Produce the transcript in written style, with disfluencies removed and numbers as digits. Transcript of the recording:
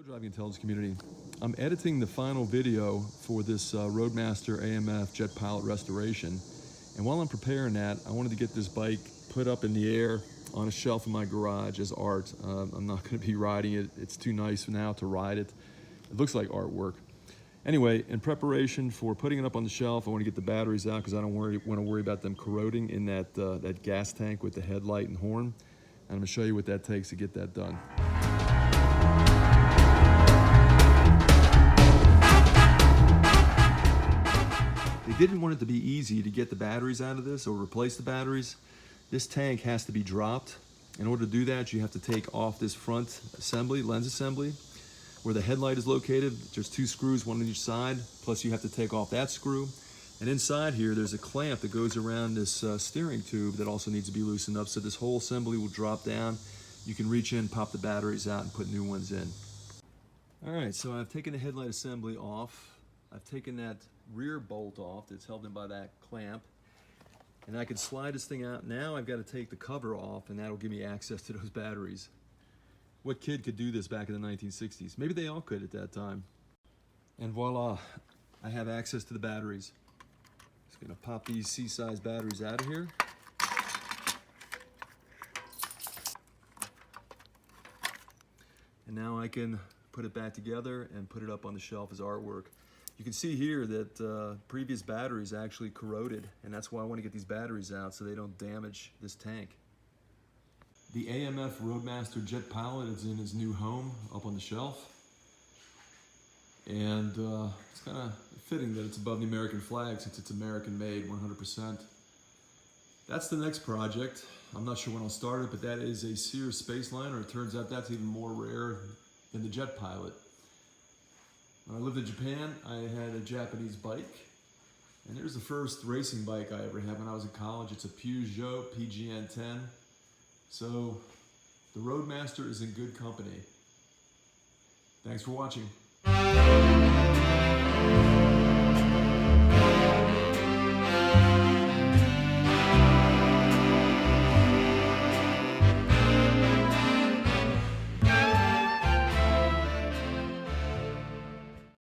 Driving intelligence community. I'm editing the final video for this Roadmaster AMF Jet Pilot restoration, and while I'm preparing that, I wanted to get this bike put up in the air on a shelf in my garage as art. I'm not going to be riding it. It's too nice now to ride it. It looks like artwork. Anyway, in preparation for putting it up on the shelf, I want to get the batteries out because I don't want to worry about them corroding in that gas tank with the headlight and horn. And I'm going to show you what that takes to get that done. They didn't want it to be easy to get the batteries out of this or replace the batteries. This tank has to be dropped. In order to do that, you have to take off this front assembly, lens assembly, where the headlight is located. There's two screws, one on each side, plus you have to take off that screw. And inside here, there's a clamp that goes around this steering tube that also needs to be loosened up, so this whole assembly will drop down. You can reach in, pop the batteries out, and put new ones in. All right, so I've taken the headlight assembly off. I've taken that rear bolt off that's held in by that clamp. And I can slide this thing out. Now I've got to take the cover off, and that'll give me access to those batteries. What kid could do this back in the 1960s? Maybe they all could at that time. And voila, I have access to the batteries. Just gonna pop these C-size batteries out of here. And now I can put it back together and put it up on the shelf as artwork. You can see here that previous batteries actually corroded, and that's why I want to get these batteries out so they don't damage this tank. The AMF Roadmaster Jet Pilot is in his new home up on the shelf. And it's kind of fitting that it's above the American flag since it's American made 100%. That's the next project. I'm not sure when I'll start it, but that is a Sears Spaceliner. It turns out that's even more rare than the Jet Pilot. When I lived in Japan, I had a Japanese bike. And there's the first racing bike I ever had when I was in college. It's a Peugeot PGN10. So the Roadmaster is in good company. Thanks for watching.